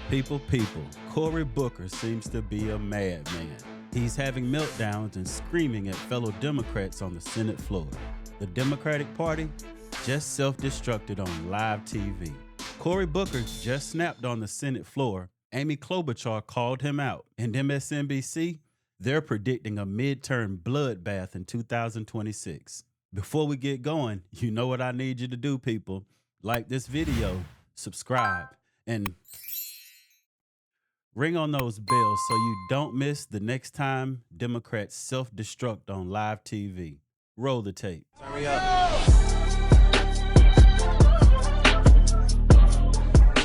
People, Cory Booker seems to be a madman. He's having meltdowns and screaming at fellow Democrats on the Senate floor. The Democratic Party just self-destructed on live TV. Cory Booker just snapped on the Senate floor. Amy Klobuchar called him out. And MSNBC, they're predicting a midterm bloodbath in 2026. Before we get going, you know what I need you to do, people. Like this video, subscribe, and ring on those bells so you don't miss the next time Democrats self-destruct on live TV. Roll the tape. Hurry up.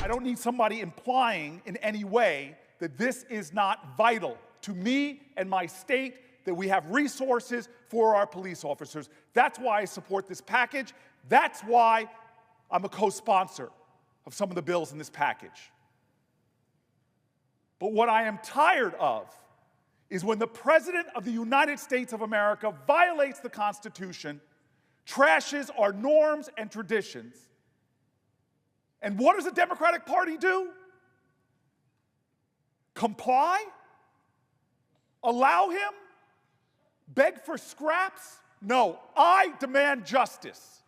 I don't need somebody implying in any way that this is not vital to me and my state, that we have resources for our police officers. That's why I support this package. That's why I'm a co-sponsor of some of the bills in this package. But what I am tired of is when the President of the United States of America violates the Constitution, trashes our norms and traditions. And what does the Democratic Party do? Comply? Allow him? Beg for scraps? No, I demand justice.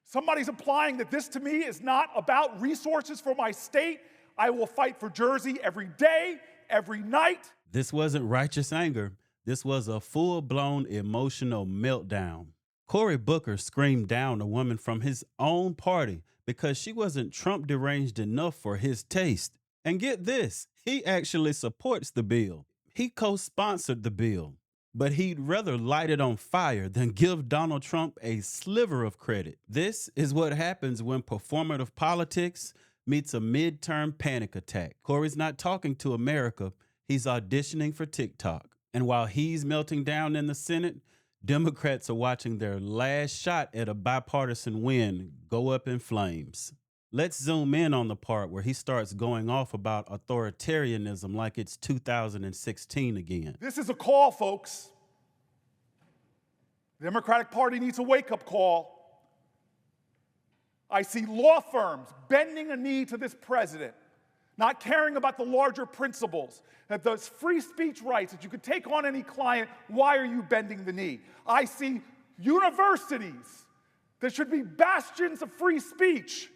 Somebody's implying that this to me is not about resources for my state. I will fight for Jersey every day, every night. This wasn't righteous anger. This was a full-blown emotional meltdown. Cory Booker screamed down a woman from his own party because she wasn't Trump deranged enough for his taste. And get this, he actually supports the bill. He co-sponsored the bill, but he'd rather light it on fire than give Donald Trump a sliver of credit. This is what happens when performative politics meets a midterm panic attack. Cory's not talking to America, he's auditioning for TikTok. And while he's melting down in the Senate, Democrats are watching their last shot at a bipartisan win go up in flames. Let's zoom in on the part where he starts going off about authoritarianism like it's 2016 again. This is a call, folks. The Democratic Party needs a wake-up call. I see law firms bending a knee to this president, not caring about the larger principles, that those free speech rights, that you could take on any client, why are you bending the knee? I see universities that should be bastions of free speech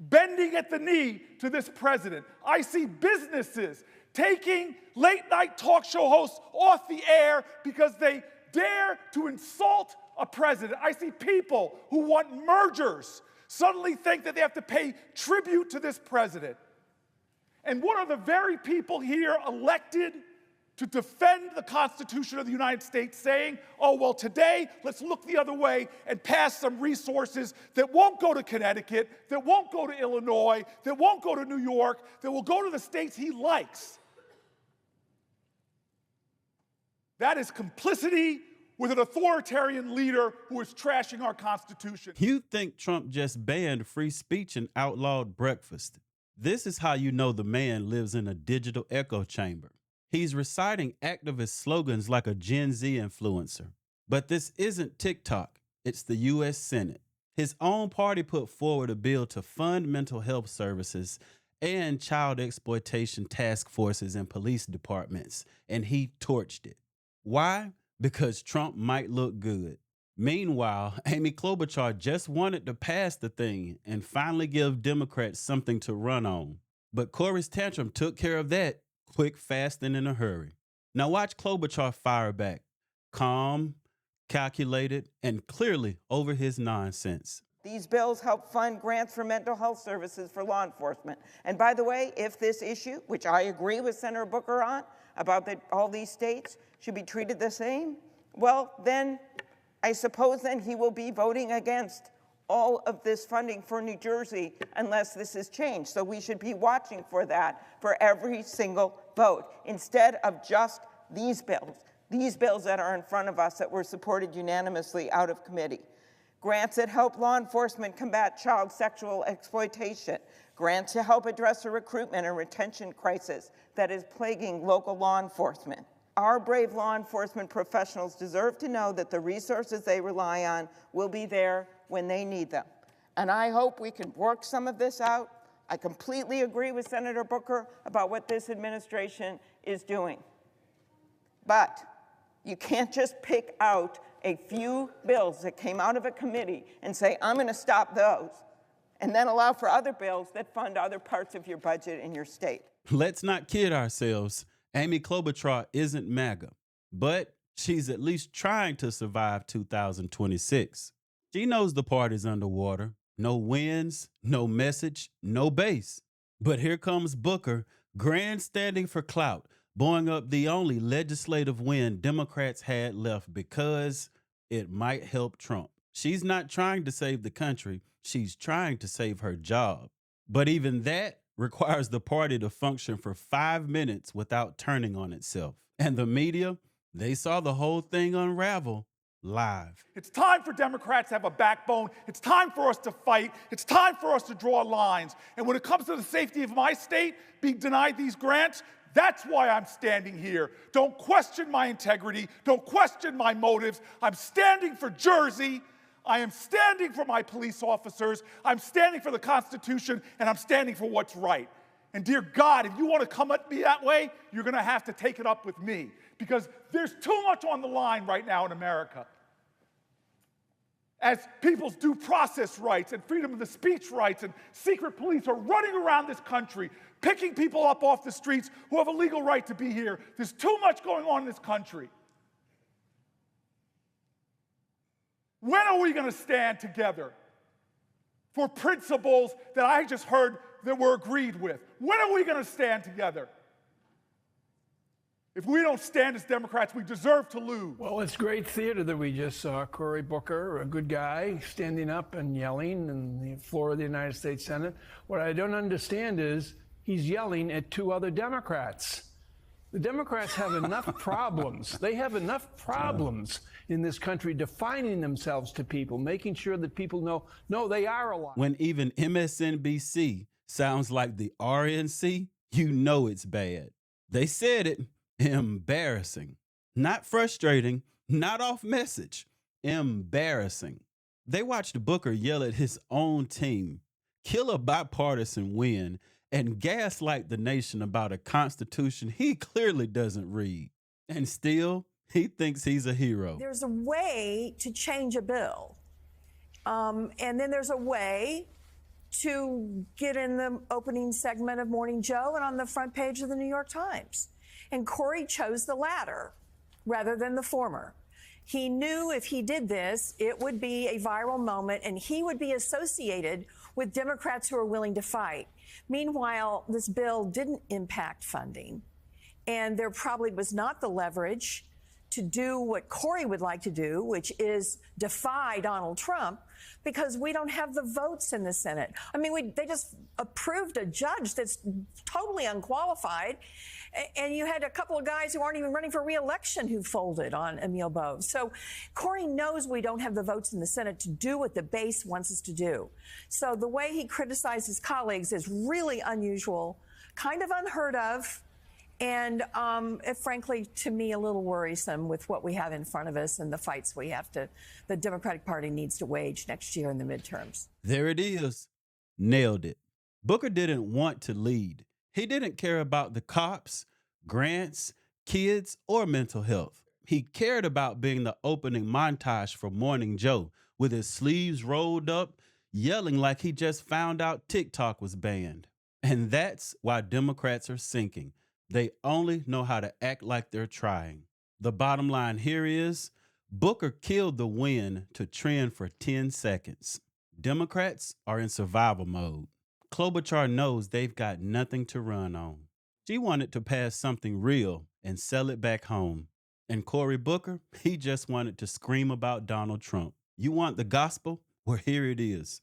bending at the knee to this president. I see businesses taking late-night talk show hosts off the air because they dare to insult a president. I see people who want mergers suddenly think that they have to pay tribute to this president. And what are the very people here elected to defend the Constitution of the United States saying, oh, well, today, let's look the other way and pass some resources that won't go to Connecticut, that won't go to Illinois, that won't go to New York, that will go to the states he likes. That is complicity with an authoritarian leader who is trashing our Constitution. You think Trump just banned free speech and outlawed breakfast. This is how you know the man lives in a digital echo chamber. He's reciting activist slogans like a Gen Z influencer. But this isn't TikTok, it's the U.S. Senate. His own party put forward a bill to fund mental health services and child exploitation task forces and police departments, and he torched it. Why? Because Trump might look good. Meanwhile, Amy Klobuchar just wanted to pass the thing and finally give Democrats something to run on. But Cory's tantrum took care of that quick, fast, and in a hurry. Now watch Klobuchar fire back, calm, calculated, and clearly over his nonsense. These bills help fund grants for mental health services for law enforcement. And by the way, if this issue, which I agree with Senator Booker on, about that all these states should be treated the same, well, then I suppose then he will be voting against all of this funding for New Jersey unless this is changed. So we should be watching for that for every single vote instead of just these bills that are in front of us that were supported unanimously out of committee. Grants that help law enforcement combat child sexual exploitation. Grants to help address the recruitment and retention crisis that is plaguing local law enforcement. Our brave law enforcement professionals deserve to know that the resources they rely on will be there when they need them. And I hope we can work some of this out. I completely agree with Senator Booker about what this administration is doing. But you can't just pick out a few bills that came out of a committee and say, I'm going to stop those, and then allow for other bills that fund other parts of your budget in your state. Let's not kid ourselves. Amy Klobuchar isn't MAGA, but she's at least trying to survive 2026. She knows the party's underwater. No wins, no message, no base. But here comes Booker, grandstanding for clout, blowing up the only legislative win Democrats had left because it might help Trump. She's not trying to save the country. She's trying to save her job. But even that requires the party to function for 5 minutes without turning on itself. And the media, they saw the whole thing unravel live. It's time for Democrats to have a backbone. It's time for us to fight. It's time for us to draw lines. And when it comes to the safety of my state being denied these grants, that's why I'm standing here. Don't question my integrity. Don't question my motives. I'm standing for Jersey. I am standing for my police officers. I'm standing for the Constitution, and I'm standing for what's right. And dear God, if you want to come at me that way, you're going to have to take it up with me, because there's too much on the line right now in America. As people's due process rights and freedom of the speech rights and secret police are running around this country, picking people up off the streets who have a legal right to be here. There's too much going on in this country. When are we going to stand together for principles that I just heard that we're agreed with? When are we going to stand together? If we don't stand as Democrats, we deserve to lose. Well, it's great theater that we just saw. Cory Booker, a good guy, standing up and yelling on the floor of the United States Senate. What I don't understand is he's yelling at 2 other Democrats. The Democrats have enough problems. They have enough problems in this country defining themselves to people, making sure that people know, no, they are alive. When even MSNBC sounds like the RNC, you know it's bad. They said it. Embarrassing. Not frustrating, not off message. Embarrassing. They watched Booker yell at his own team, kill a bipartisan win, and gaslight the nation about a constitution he clearly doesn't read. And still, he thinks he's a hero. There's a way to change a bill. And then there's a way to get in the opening segment of Morning Joe and on the front page of the New York Times. And Cory chose the latter rather than the former. He knew if he did this, it would be a viral moment and he would be associated with Democrats who are willing to fight. Meanwhile, this bill didn't impact funding, and there probably was not the leverage to do what Cory would like to do, which is defy Donald Trump, because we don't have the votes in the Senate. I mean, they just approved a judge that's totally unqualified, and you had a couple of guys who aren't even running for re-election who folded on Emil Bove. So Cory knows we don't have the votes in the Senate to do what the base wants us to do. So the way he criticized his colleagues is really unusual, kind of unheard of, and frankly, to me, a little worrisome with what we have in front of us and the fights the Democratic Party needs to wage next year in the midterms. There it is. Nailed it. Booker didn't want to lead. He didn't care about the cops, grants, kids, or mental health. He cared about being the opening montage for Morning Joe, with his sleeves rolled up, yelling like he just found out TikTok was banned. And that's why Democrats are sinking. They only know how to act like they're trying. The bottom line here is Booker killed the win to trend for 10 seconds. Democrats are in survival mode. Klobuchar knows they've got nothing to run on. She wanted to pass something real and sell it back home. And Cory Booker, he just wanted to scream about Donald Trump. You want the gospel? Well, here it is.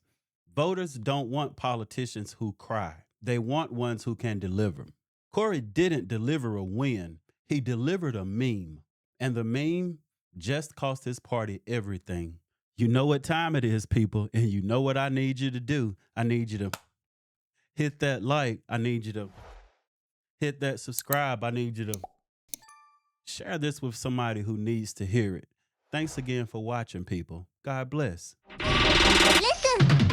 Voters don't want politicians who cry. They want ones who can deliver. Cory didn't deliver a win. He delivered a meme. And the meme just cost his party everything. You know what time it is, people, and you know what I need you to do. I need you to hit that like. I need you to hit that subscribe. I need you to share this with somebody who needs to hear it. Thanks again for watching, people. God bless. Listen.